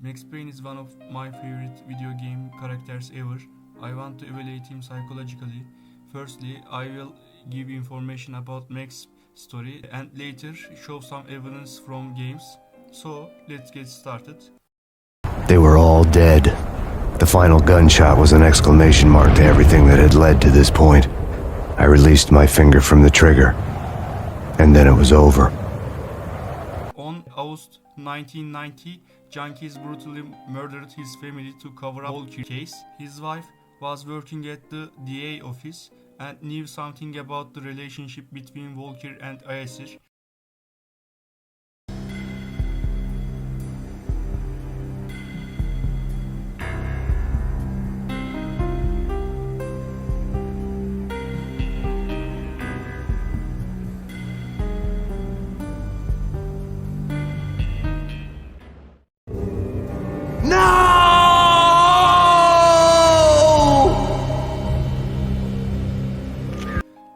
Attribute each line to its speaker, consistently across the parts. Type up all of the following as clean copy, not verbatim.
Speaker 1: Max Payne is one of my favorite video game characters ever. I want to evaluate him psychologically. Firstly, I will give information about Max's story and later show some evidence from games. So, let's get started.
Speaker 2: They were all dead. The final gunshot was an exclamation mark to everything that had led to this point. I released my finger from the trigger, and then it was over.
Speaker 1: On August 1990, junkies brutally murdered his family to cover up the case. His wife was working at the DA office and knew something about the relationship between Walker and Ayesir.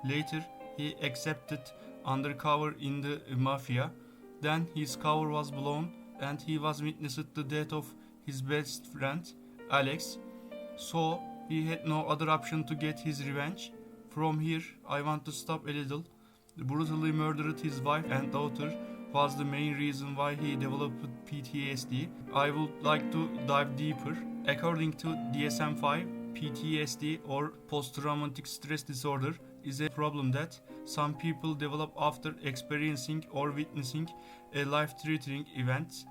Speaker 1: Later, he accepted undercover in the mafia. Then his cover was blown and he was witnessed the death of his best friend, Alex. So he had no other option to get his revenge. From here, I want to stop a little. Brutally murdered his wife and daughter was the main reason why he developed PTSD. I would like to dive deeper. According to DSM-5, PTSD or post-traumatic stress disorder is a problem that some people develop after experiencing or witnessing a life-threatening event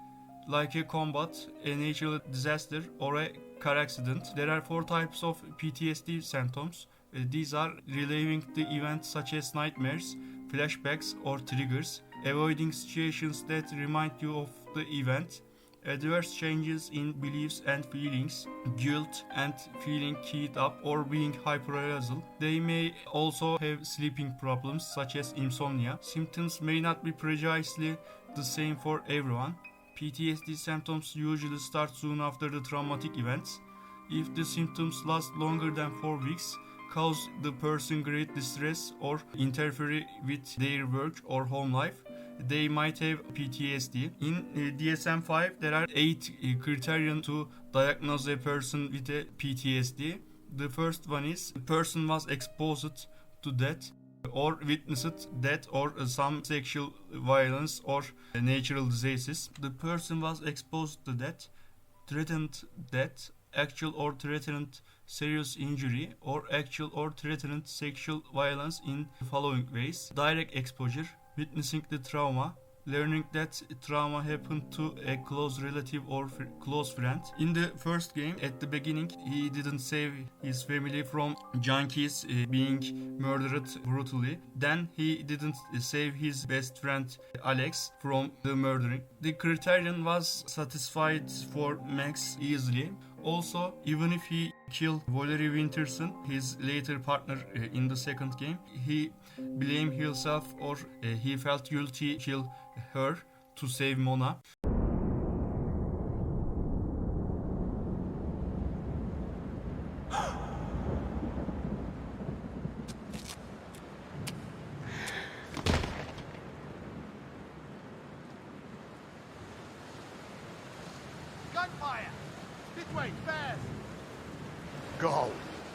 Speaker 1: like a combat, a natural disaster, or a car accident. There are 4 types of PTSD symptoms. These are reliving the events such as nightmares, flashbacks, or triggers, avoiding situations that remind you of the event, adverse changes in beliefs and feelings, guilt and feeling keyed up or being hyperarousal. They may also have sleeping problems such as insomnia. Symptoms may not be precisely the same for everyone. PTSD symptoms usually start soon after the traumatic events. If the symptoms last longer than 4 weeks, cause the person great distress or interfere with their work or home life, they might have PTSD. In DSM-5, there are 8 criteria to diagnose a person with a PTSD. The first one is the person was exposed to death or witnessed death or some sexual violence or natural diseases. The person was exposed to death, threatened death, actual or threatened serious injury, or actual or threatened sexual violence in the following ways: direct exposure, witnessing the trauma, learning that trauma happened to a close relative or close friend. In the first game, at the beginning, he didn't save his family from junkies being murdered brutally. Then he didn't save his best friend Alex from the murdering. The criterion was satisfied for Max easily. Also, even if he killed Valerie Winterson, his later partner in the second game, he blamed himself or he felt guilty to kill her to save Mona.
Speaker 3: Gunfire! This way, fast!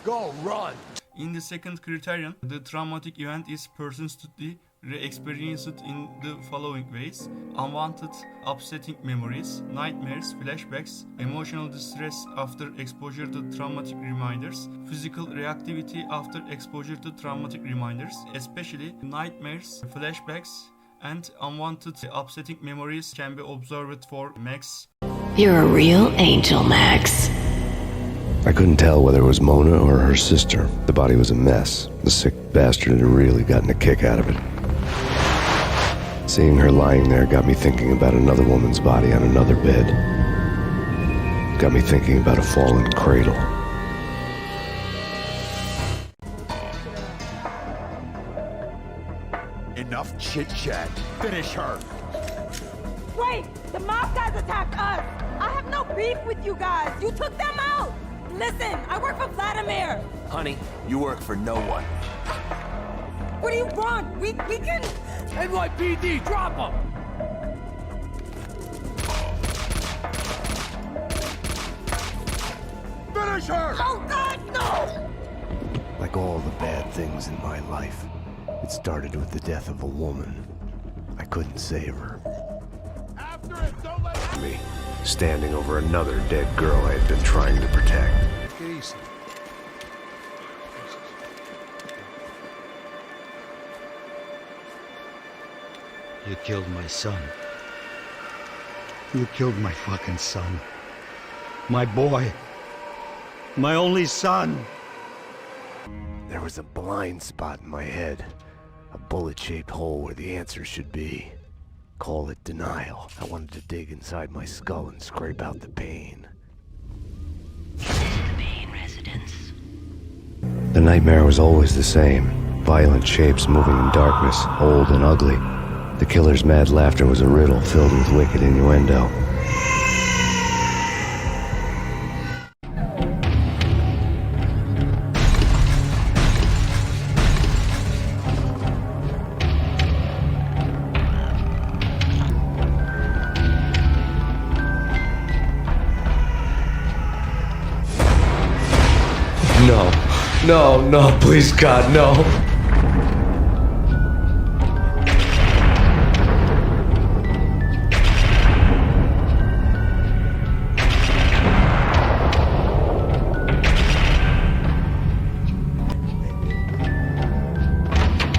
Speaker 2: Go, run!
Speaker 1: In the second criterion, the traumatic event is persistently re-experienced in the following ways: unwanted, upsetting memories, nightmares, flashbacks, emotional distress after exposure to traumatic reminders, physical reactivity after exposure to traumatic reminders, especially nightmares, flashbacks, and unwanted upsetting memories can be observed for Max.
Speaker 4: You're a real angel, Max.
Speaker 2: I couldn't tell whether it was Mona or her sister. The body was a mess. The sick bastard had really gotten a kick out of it. Seeing her lying there got me thinking about another woman's body on another bed. Got me thinking about a fallen cradle.
Speaker 3: Enough chit-chat. Finish her!
Speaker 5: Wait! The mob guys attacked us! I have no beef with you guys! You took them out! Listen, I work for Vladimir!
Speaker 6: Honey, you work for no one.
Speaker 5: What do you want? We can...
Speaker 3: NYPD, drop him!
Speaker 2: Like all the bad things in my life, it started with the death of a woman. I couldn't save her.
Speaker 3: After it, don't let
Speaker 2: Me, standing over another dead girl I had been trying to protect.
Speaker 3: Easy.
Speaker 7: You killed my son. You killed my fucking son. My boy. My only son.
Speaker 2: There was a blind spot in my head. A bullet-shaped hole where the answer should be. Call it denial. I wanted to dig inside my skull and scrape out the pain.
Speaker 4: The Payne residence.
Speaker 2: The nightmare was always the same. Violent shapes moving in darkness, old and ugly. The killer's mad laughter was a riddle filled with wicked innuendo. No, please God, no.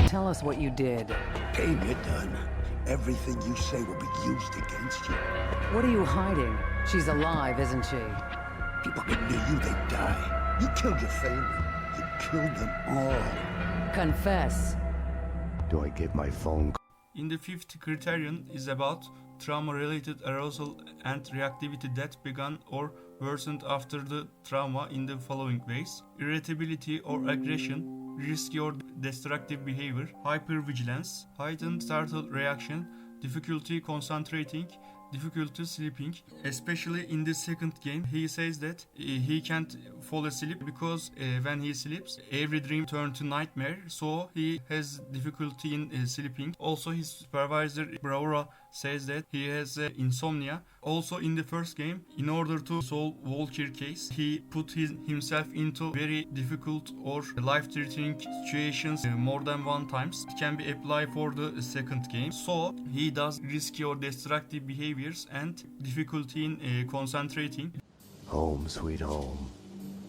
Speaker 8: Tell us what you did.
Speaker 9: Payne, you're done. Everything you say will be used against you.
Speaker 8: What are you hiding? She's alive, isn't she?
Speaker 9: People get near you, they die. You killed your family. You killed them all.
Speaker 8: Confess.
Speaker 2: Do I give my phone?
Speaker 1: In the fifth criterion is about trauma-related arousal and reactivity that began or worsened after the trauma in the following ways: irritability or aggression, risky or destructive behavior, hypervigilance, heightened startle reaction, difficulty concentrating, difficulty sleeping. Especially in the second game, he says that he can't fall asleep because when he sleeps, every dream turns to nightmare, so he has difficulty in sleeping. Also, his supervisor Bravura says that he has insomnia. Also, in the first game, in order to solve Walker case, he put himself into very difficult or life-threatening situations more than one times. It can be applied for the second game. So he does risky or destructive behaviors and difficulty in concentrating.
Speaker 2: Home, sweet home.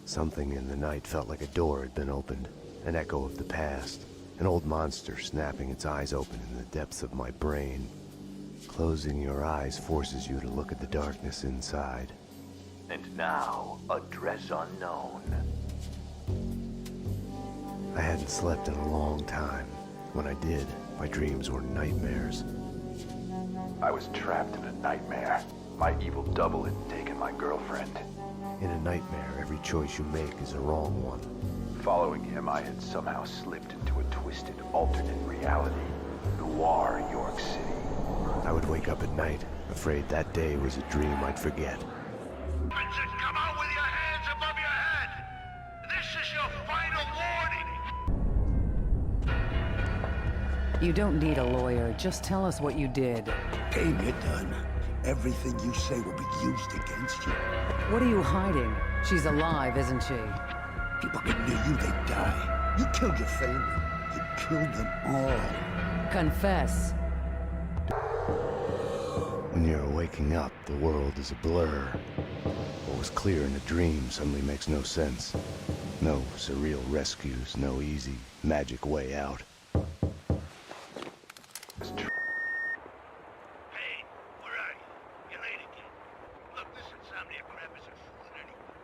Speaker 2: Something in the night felt like a door had been opened. An echo of the past. An old monster snapping its eyes open in the depths of my brain. Closing your eyes forces you to look at the darkness inside.
Speaker 6: And now, address unknown.
Speaker 2: I hadn't slept in a long time. When I did, my dreams were nightmares.
Speaker 6: I was trapped in a nightmare. My evil double had taken my girlfriend.
Speaker 2: In a nightmare, every choice you make is a wrong one.
Speaker 6: Following him, I had somehow slipped into a twisted alternate reality. Noir, York City.
Speaker 2: I would wake up at night, afraid that day was a dream I'd forget.
Speaker 3: Vincent, come out with your hands above your head! This is your final warning!
Speaker 8: You don't need a lawyer. Just tell us what you did.
Speaker 9: Payne, you're done. Everything you say will be used against you.
Speaker 8: What are you hiding? She's alive, isn't she?
Speaker 9: People get near you, they die. You killed your family. You killed them all.
Speaker 8: Confess.
Speaker 2: When you're waking up, the world is a blur. What was clear in a dream suddenly makes no sense. No surreal rescues, no easy, magic way out.
Speaker 3: Hey, where are you? You're late again. Look, this insomnia crap isn't fooling anyone.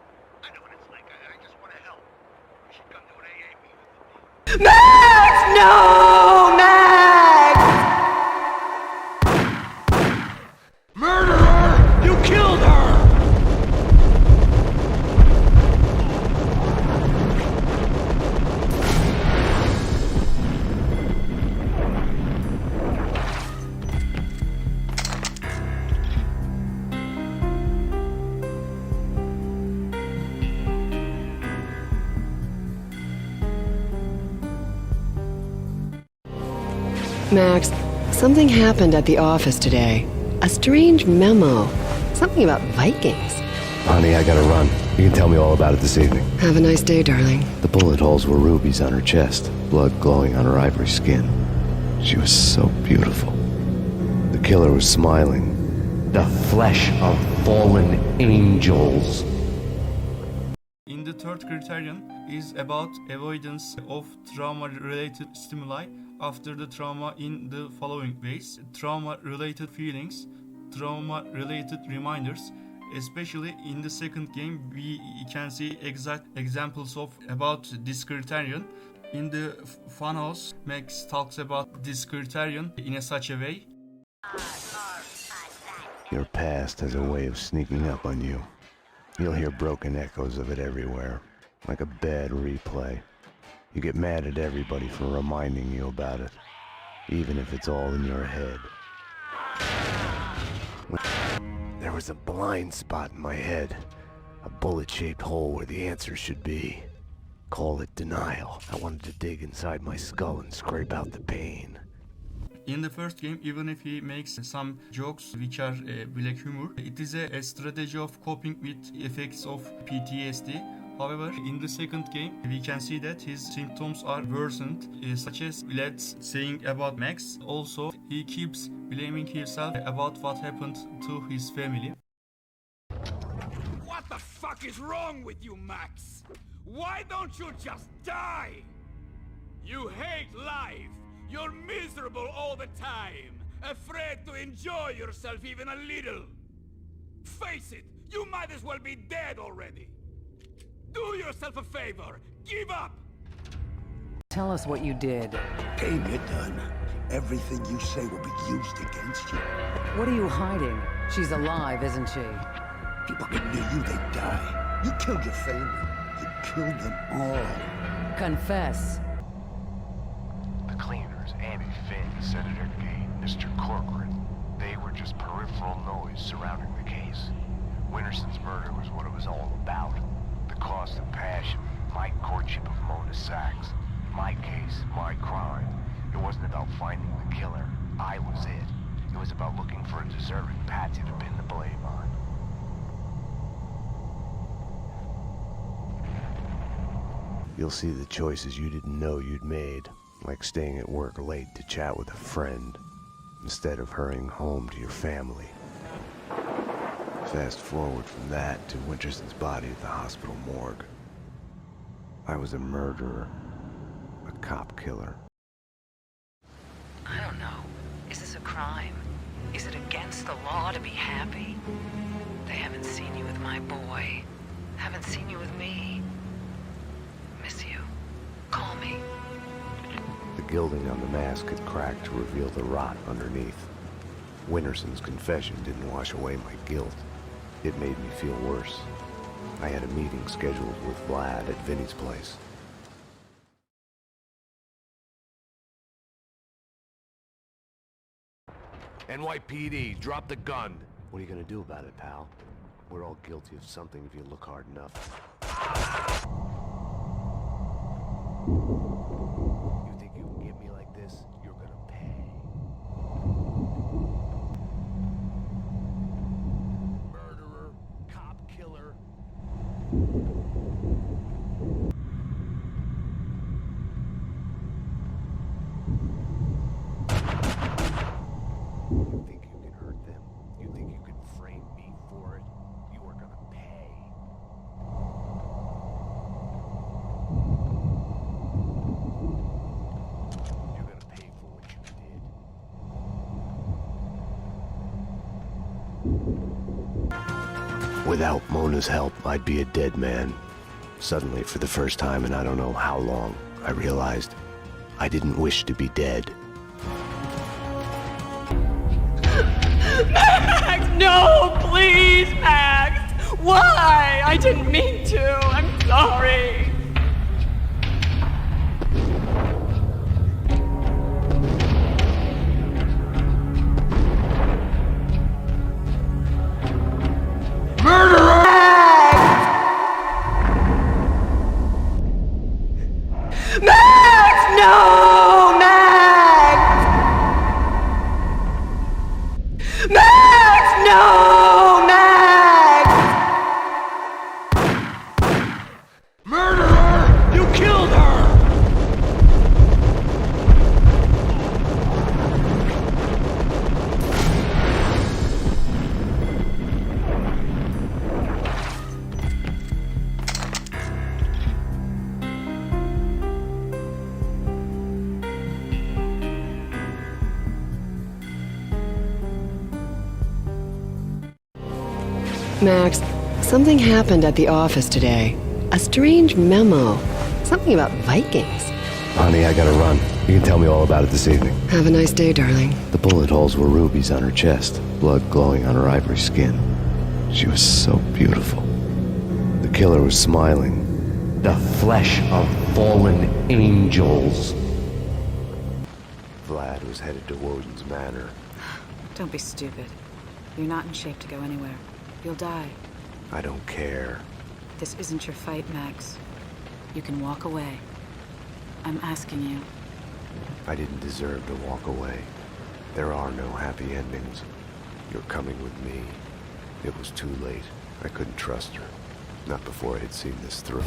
Speaker 3: I know what it's like. I just want to help. You should come to an AA meeting with me.
Speaker 5: Max! No! Max!
Speaker 3: Murderer! You killed her!
Speaker 10: Max, something happened at the office today. A strange memo. Something about Vikings.
Speaker 2: Honey, I gotta run. You can tell me all about it this evening.
Speaker 10: Have a nice day, darling.
Speaker 2: The bullet holes were rubies on her chest, blood glowing on her ivory skin. She was so beautiful. The killer was smiling. The flesh of fallen angels.
Speaker 1: In the third criterion is about avoidance of trauma-related stimuli after the trauma in the following ways: trauma-related feelings, trauma-related reminders. Especially in the second game, we can see exact examples of about this criterion. In the funhouse, Max talks about this criterion in such a way.
Speaker 2: Your past has a way of sneaking up on you. You'll hear broken echoes of it everywhere, like a bad replay. You get mad at everybody for reminding you about it, even if it's all in your head. There was a blind spot in my head, a bullet-shaped hole where the answer should be. Call it denial. I wanted to dig inside my skull and scrape out the pain.
Speaker 1: In the first game, even if he makes some jokes which are black humor, it is a strategy of coping with effects of PTSD. However, in the second game, we can see that his symptoms are worsened, such as Vlad's saying about Max. Also, he keeps blaming himself about what happened to his family.
Speaker 3: What the fuck is wrong with you, Max? Why don't you just die? You hate life. You're miserable all the time. Afraid to enjoy yourself even a little. Face it, you might as well be dead already. Do yourself a favor. Give up.
Speaker 8: Tell us what you did.
Speaker 9: Payne, you're done. Everything you say will be used against you.
Speaker 8: What are you hiding? She's alive, isn't she?
Speaker 9: People get near you, they die. You killed your family. You killed them all.
Speaker 8: Confess.
Speaker 6: The cleaners, Annie Finn, Senator Gate, Mr. Corcoran, they were just peripheral noise surrounding the case. Winterson's murder was what it was all about. The cost of passion, my courtship of Mona Sachs, my case, my crime. It wasn't about finding the killer. I was it. It was about looking for a deserving patsy to pin the blame on.
Speaker 2: You'll see the choices you didn't know you'd made, like staying at work late to chat with a friend, instead of hurrying home to your family. Fast forward from that to Winterson's body at the hospital morgue. I was a murderer, a cop killer.
Speaker 8: I don't know. Is this a crime? Is it against the law to be happy? They haven't seen you with my boy. Haven't seen you with me. Miss you. Call me.
Speaker 2: The gilding on the mask had cracked to reveal the rot underneath. Winterson's confession didn't wash away my guilt. It made me feel worse. I had a meeting scheduled with Vlad at Vinny's place.
Speaker 11: NYPD, drop the gun.
Speaker 2: What are you gonna do about it, pal? We're all guilty of something if you look hard enough. You think you can get me like this? You're gonna pay. Murderer, cop killer. You think you can hurt them? You think you can frame me for it? You are gonna pay. You're gonna pay for what you did. Without Mona's help, I'd be a dead man. Suddenly, for the first time in I don't know how long, I realized I didn't wish to be dead.
Speaker 5: Max, no, please, Max. Why? I didn't mean to. I'm sorry. Max, no, Max. Max, no, Max!
Speaker 10: Max, something happened at the office today. A strange memo. Something about Vikings.
Speaker 2: Honey, I gotta run. You can tell me all about it this evening.
Speaker 10: Have a nice day, darling.
Speaker 2: The bullet holes were rubies on her chest, blood glowing on her ivory skin. She was so beautiful. The killer was smiling.
Speaker 12: The flesh of fallen angels.
Speaker 2: Vlad was headed to Woden's Manor.
Speaker 8: Don't be stupid. You're not in shape to go anywhere. You'll die.
Speaker 2: I don't care.
Speaker 8: This isn't your fight, Max. You can walk away. I'm asking you.
Speaker 2: I didn't deserve to walk away. There are no happy endings. You're coming with me. It was too late. I couldn't trust her. Not before I had seen this through.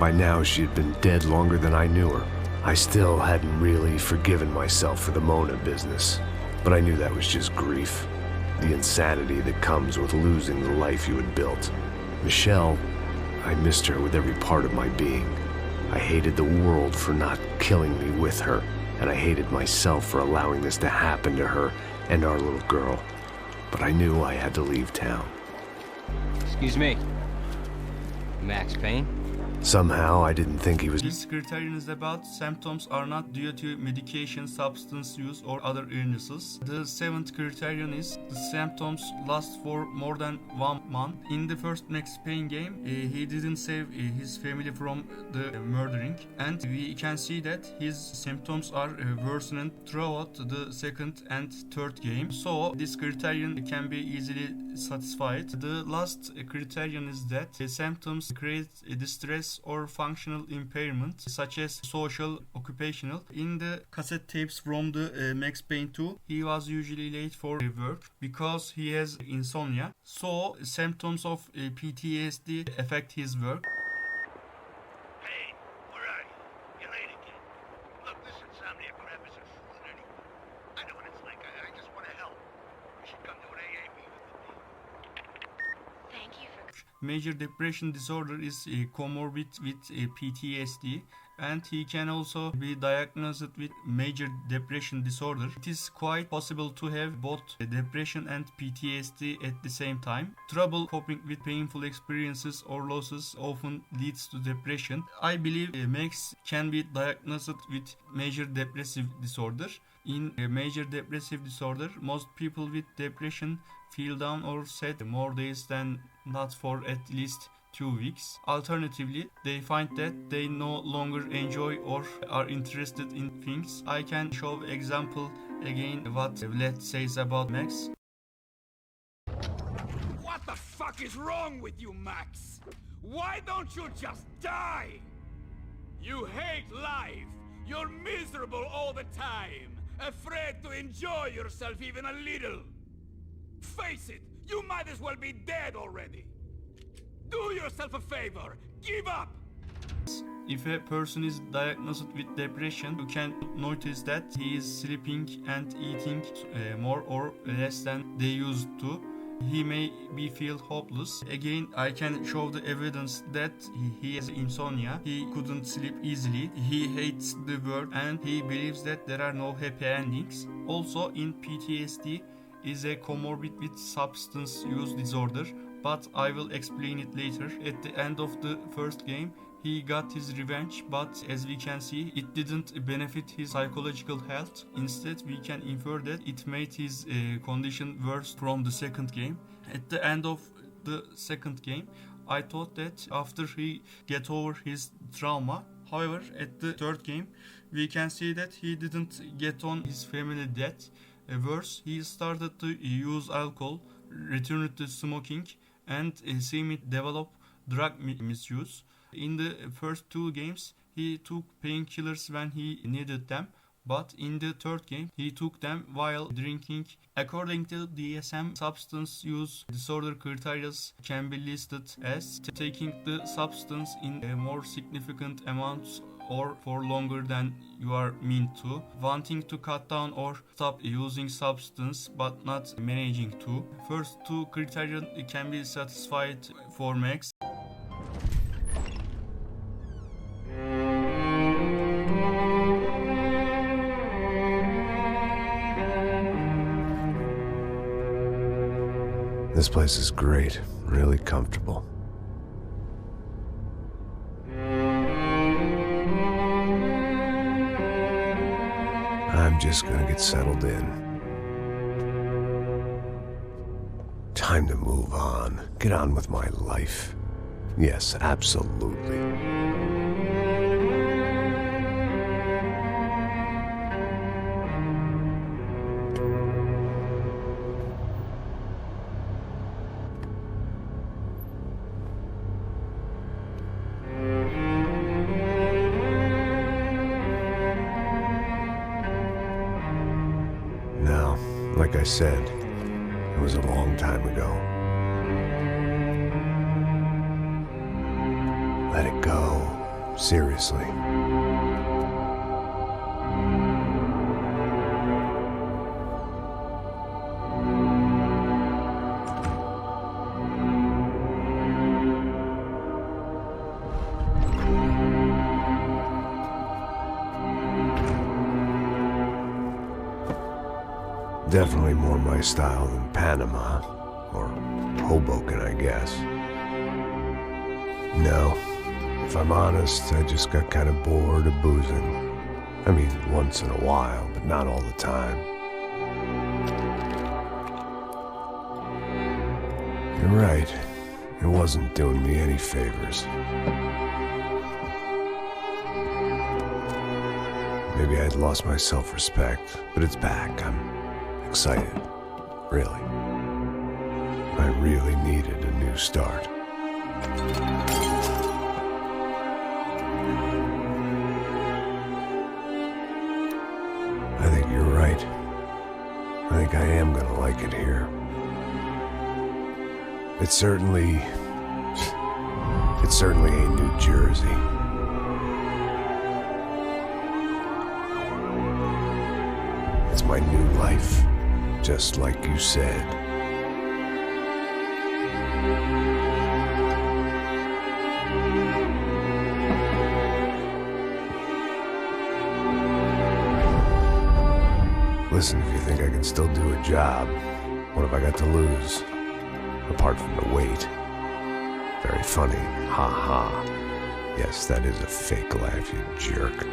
Speaker 2: By now, she had been dead longer than I knew her. I still hadn't really forgiven myself for the Mona business. But I knew that was just grief. The insanity that comes with losing the life you had built. Michelle, I missed her with every part of my being. I hated the world for not killing me with her, and I hated myself for allowing this to happen to her and our little girl. But I knew I had to leave town.
Speaker 13: Excuse me. Max Payne?
Speaker 2: Somehow, I didn't think he was...
Speaker 1: This criterion is about symptoms are not due to medication, substance use, or other illnesses. The seventh criterion is the symptoms last for more than 1 month. In the first Max Payne game, he didn't save his family from the murdering, and we can see that his symptoms are worsening throughout the second and third game. So this criterion can be easily satisfied. The last criterion is that the symptoms create distress or functional impairment, such as social, occupational. In the cassette tapes from the Max Payne 2, he was usually late for work because he has insomnia. So symptoms of PTSD affect his work.
Speaker 6: Payne, where are you? You're late again. Look, this insomnia crap is a fool anyway. I know what it's like. I just want to help. You should come to an AA meeting with me.
Speaker 8: Thank you for...
Speaker 1: Major depression disorder is comorbid with PTSD, and he can also be diagnosed with major depression disorder. It is quite possible to have both depression and PTSD at the same time. Trouble coping with painful experiences or losses often leads to depression. I believe Max can be diagnosed with major depressive disorder. In major depressive disorder, most people with depression feel down or sad more days than not for at least 2 weeks. Alternatively, they find that they no longer enjoy or are interested in things. I can show example again what Vlad says about Max.
Speaker 3: What the fuck is wrong with you, Max? Why don't you just die? You hate life. You're miserable all the time. Afraid to enjoy yourself even a little. Face it, you might as well be dead already. Do yourself a favor. Give up.
Speaker 1: If a person is diagnosed with depression, you can notice that he is sleeping and eating more or less than they used to. He may be feel hopeless. Again, I can show the evidence that he has insomnia. He couldn't sleep easily. He hates the world and he believes that there are no happy endings. Also, in PTSD is a comorbid with substance use disorder, but I will explain it later. At the end of the first game, he got his revenge, but as we can see, it didn't benefit his psychological health. Instead, we can infer that it made his condition worse from the second game. At the end of the second game, I thought that after he get over his trauma. However, at the third game, we can see that he didn't get on his family death. Worse, he started to use alcohol, returned to smoking, and seemed to develop drug misuse. In the first 2 games, he took painkillers when he needed them, but in the third game, he took them while drinking. According to DSM, substance use disorder criteria can be listed as taking the substance in a more significant amounts or for longer than you are meant to, wanting to cut down or stop using substance but not managing to. First 2 criteria can be satisfied for Max.
Speaker 2: The This place is great, really comfortable. I'm just gonna get settled in. Time to move on. Get on with my life. Yes, absolutely. Now, like I said, it was a long time ago. Let it go. Seriously. Definitely more my style than Panama, or Hoboken, I guess. No, if I'm honest, I just got kind of bored of boozing. I mean, once in a while, but not all the time. You're right, it wasn't doing me any favors. Maybe I'd lost my self-respect, but it's back. I'm excited, really. I really needed a new start. I think you're right. I think I am gonna like it here. It certainly ain't New Jersey. It's my new life. Just like you said. Listen, if you think I can still do a job, what have I got to lose? Apart from the weight. Very funny. Ha ha. Yes, that is a fake laugh, you jerk.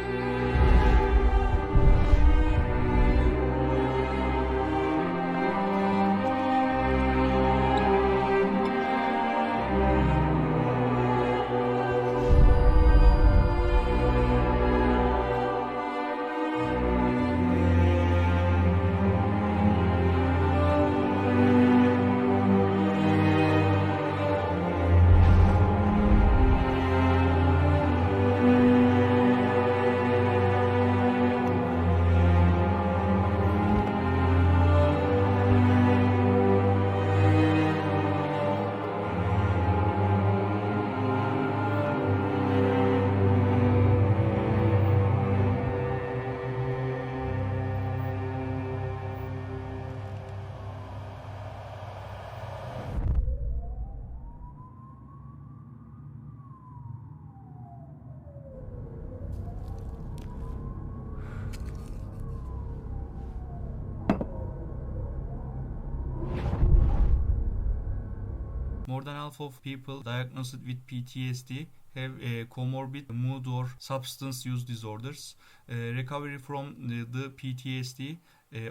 Speaker 1: More than half of people diagnosed with PTSD have a comorbid mood or substance use disorders. Recovery from the PTSD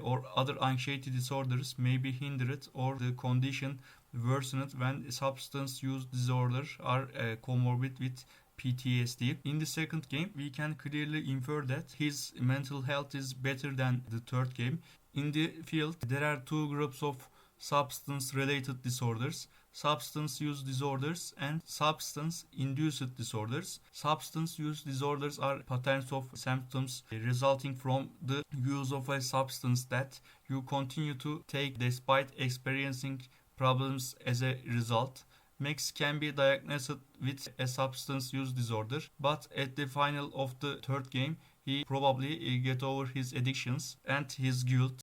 Speaker 1: or other anxiety disorders may be hindered or the condition worsened when substance use disorders are comorbid with PTSD. In the second game, we can clearly infer that his mental health is better than the third game. In the field, there are two groups of substance-related disorders: substance use disorders and substance-induced disorders. Substance use disorders are patterns of symptoms resulting from the use of a substance that you continue to take despite experiencing problems as a result. Max can be diagnosed with a substance use disorder, but at the final of the third game, he probably get over his addictions and his guilt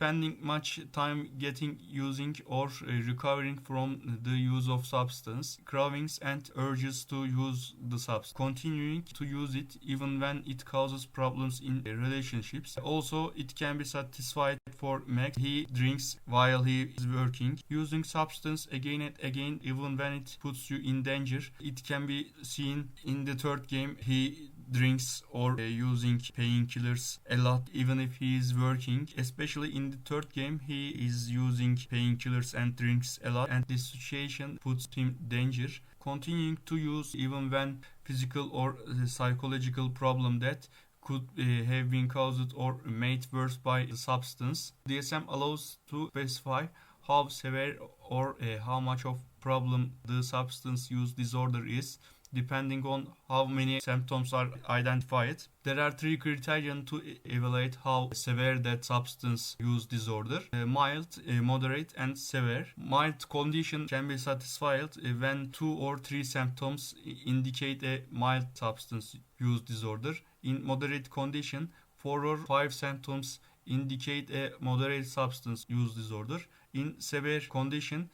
Speaker 1: spending much time using or recovering from the use of substance, cravings and urges to use the substance, continuing to use it even when it causes problems in relationships. Also, it can be satisfied for Max. He drinks while he is working, using substance again and again even when it puts you in danger. It can be seen in the third game. He drinks or using painkillers a lot even if he is working. Especially in the third game, he is using painkillers and drinks a lot, and this situation puts him in danger, continuing to use even when physical or psychological problem that could have been caused or made worse by the substance. DSM allows to specify how severe or how much of problem the substance use disorder is, depending on how many symptoms are identified. There are 3 criteria to evaluate how severe that substance use disorder: mild, moderate, and severe. Mild condition can be satisfied when 2 or 3 symptoms indicate a mild substance use disorder. In moderate condition, 4 or 5 symptoms indicate a moderate substance use disorder. In severe condition,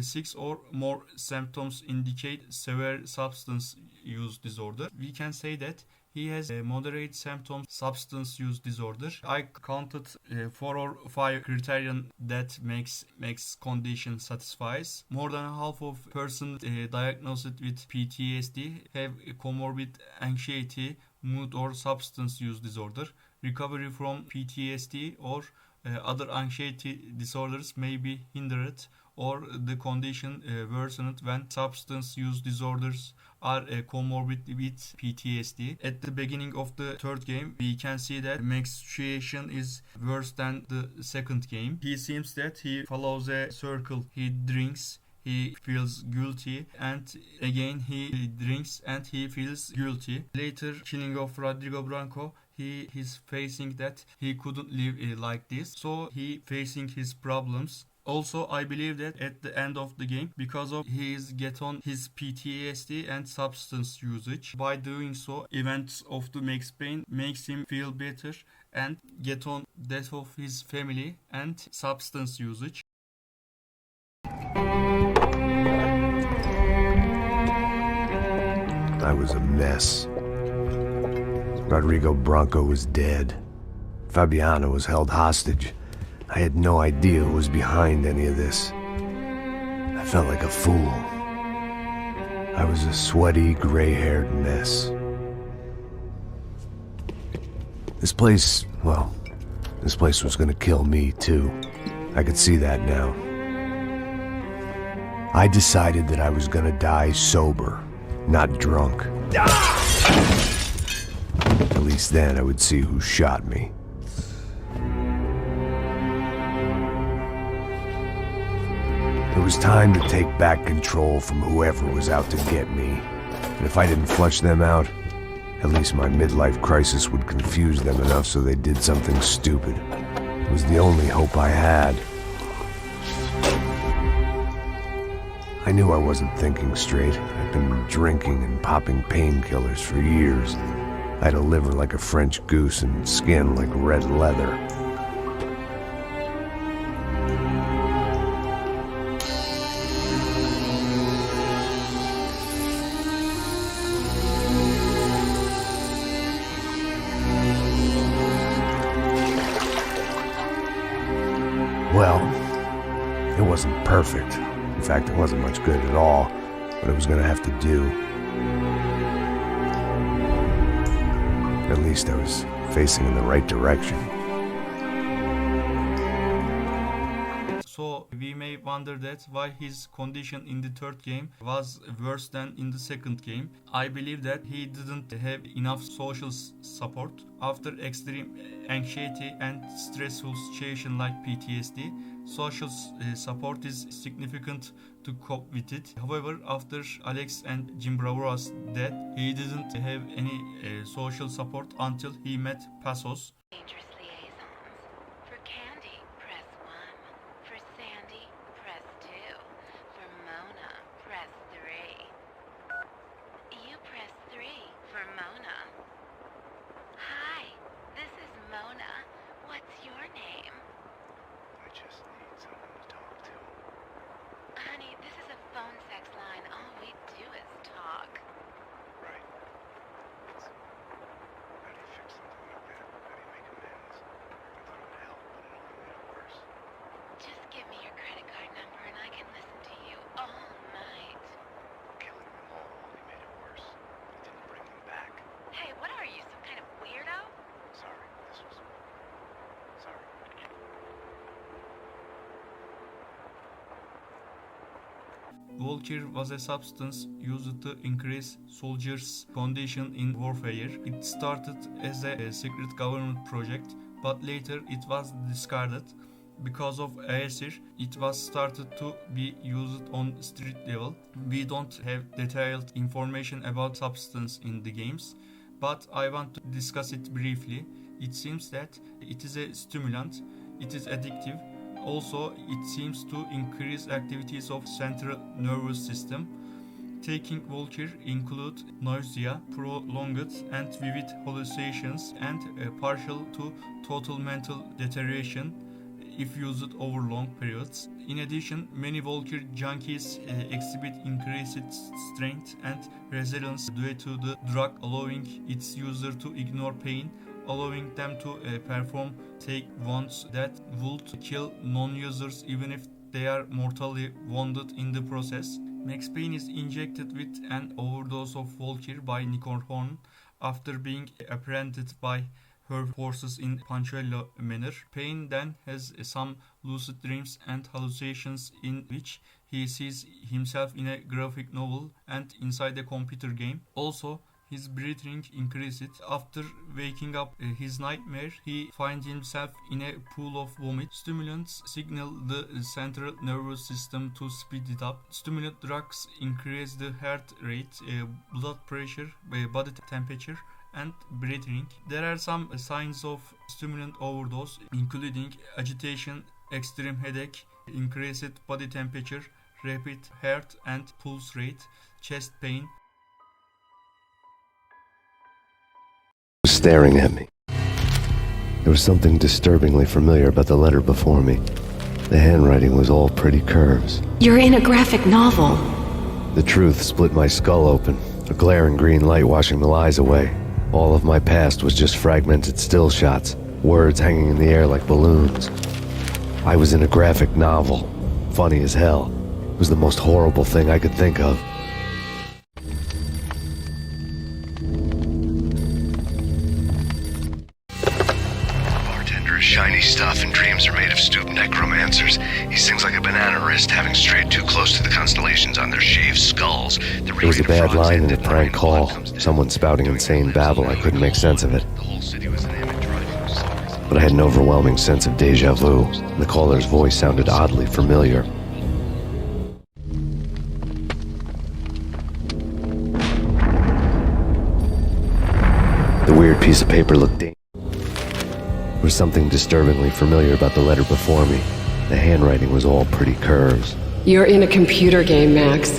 Speaker 1: 6 or more symptoms indicate severe substance use disorder. We can say that he has a moderate symptom substance use disorder. I counted 4 or 5 criterion that makes condition satisfies. More than half of persons diagnosed with PTSD have comorbid anxiety, mood or substance use disorder. Recovery from PTSD or other anxiety disorders may be hindered or the condition worsened when substance use disorders are comorbid with PTSD. At the beginning of the third game, we can see that Max's situation is worse than the second game. He seems that he follows a circle. He drinks, he feels guilty, and again he drinks and he feels guilty. Later, killing of Rodrigo Branco, he is facing that he couldn't live like this, so he facing his problems. Also, I believe that at the end of the game, because of his get on his PTSD and substance usage, by doing so, events of the Max Payne makes him feel better and get on death of his family and substance usage.
Speaker 2: I was a mess. Rodrigo Branco was dead. Fabiana was held hostage. I had no idea who was behind any of this. I felt like a fool. I was a sweaty, gray-haired mess. This place was gonna kill me too. I could see that now. I decided that I was gonna die sober, not drunk. At least then I would see who shot me. It was time to take back control from whoever was out to get me. And if I didn't flush them out, at least my midlife crisis would confuse them enough so they did something stupid. It was the only hope I had. I knew I wasn't thinking straight. I'd been drinking and popping painkillers for years. I had a liver like a French goose and skin like red leather. Well, it wasn't perfect. In fact, it wasn't much good at all, but it was gonna have to do. At least I was facing in the right direction.
Speaker 1: So we may wonder that why his condition in the third game was worse than in the second game. I believe that he didn't have enough social support. After extreme anxiety and stressful situation like PTSD, social support is significant to cope with it. However, after Alex and Jim Bravora's death, he didn't have any social support until he met Passos. Volker was a substance used to increase soldiers' condition in warfare. It started as a secret government project, but later it was discarded. Because of ASIR, it was started to be used on street level. We don't have detailed information about substance in the games, but I want to discuss it briefly. It seems that it is a stimulant, it is addictive. Also, it seems to increase activities of central nervous system. Taking Volker include nausea, prolonged and vivid hallucinations, and partial to total mental deterioration if used over long periods. In addition, many Volker junkies exhibit increased strength and resilience due to the drug, allowing its user to ignore pain, allowing them to perform takedowns that would kill non-users even if they are mortally wounded in the process. Max Payne is injected with an overdose of Volker by Nicole Horn after being apprehended by her forces in punctual manner. Payne then has some lucid dreams and hallucinations in which he sees himself in a graphic novel and inside a computer game. Also, his breathing increases. After waking up his nightmare, he finds himself in a pool of vomit. Stimulants signal the central nervous system to speed it up. Stimulant drugs increase the heart rate, blood pressure, body temperature, and breathing. There are some signs of stimulant overdose, including agitation, extreme headache, increased body temperature, rapid heart and pulse rate, chest pain.
Speaker 2: Staring at me. There was something disturbingly familiar about the letter before me. The handwriting was all pretty curves.
Speaker 4: You're in a graphic novel.
Speaker 2: The truth split my skull open, a glaring green light washing the lies away. All of my past was just fragmented still shots, words hanging in the air like balloons. I was in a graphic novel. Funny as hell. It was the most horrible thing I could think of.
Speaker 6: Shiny stuff and dreams are made of stooped necromancers. He sings like a banana wrist, having strayed too close to the constellations on their shaved skulls.
Speaker 2: There was a bad line in a prank call. Someone spouting insane babble. I couldn't make sense of it. But I had an overwhelming sense of deja vu. The caller's voice sounded oddly familiar. The weird piece of paper looked dangerous. There was something disturbingly familiar about the letter before me. The handwriting was all pretty curves.
Speaker 10: You're in a computer game, Max.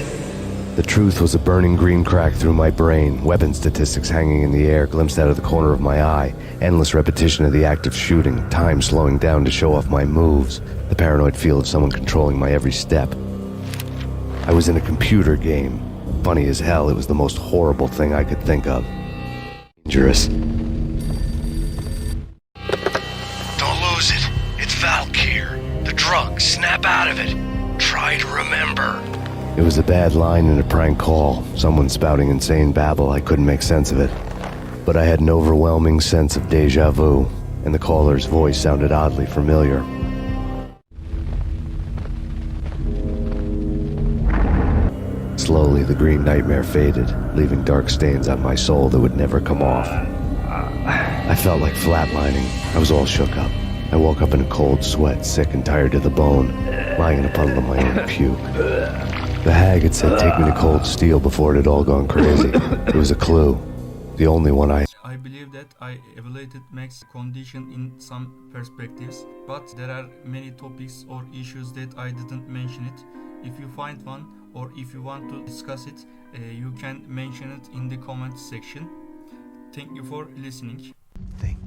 Speaker 2: The truth was a burning green crack through my brain, weapon statistics hanging in the air, glimpsed out of the corner of my eye, endless repetition of the act of shooting, time slowing down to show off my moves, the paranoid feel of someone controlling my every step. I was in a computer game. Funny as hell, it was the most horrible thing I could think of. Dangerous.
Speaker 6: Lose it. It's Valkyr. The drug. Snap out of it. Try to remember.
Speaker 2: It was a bad line in a prank call. Someone spouting insane babble. I couldn't make sense of it. But I had an overwhelming sense of deja vu, and the caller's voice sounded oddly familiar. Slowly, the green nightmare faded, leaving dark stains on my soul that would never come off. I felt like flatlining. I was all shook up. I woke up in a cold sweat, sick and tired to the bone, lying in a puddle of my own puke. The hag had said take me to cold steel before it had all gone crazy. It was a clue. The only one I
Speaker 1: believe that I evaluated Max's condition in some perspectives, but there are many topics or issues that I didn't mention it. If you find one, or if you want to discuss it, you can mention it in the comments section. Thank you for listening.
Speaker 2: Thank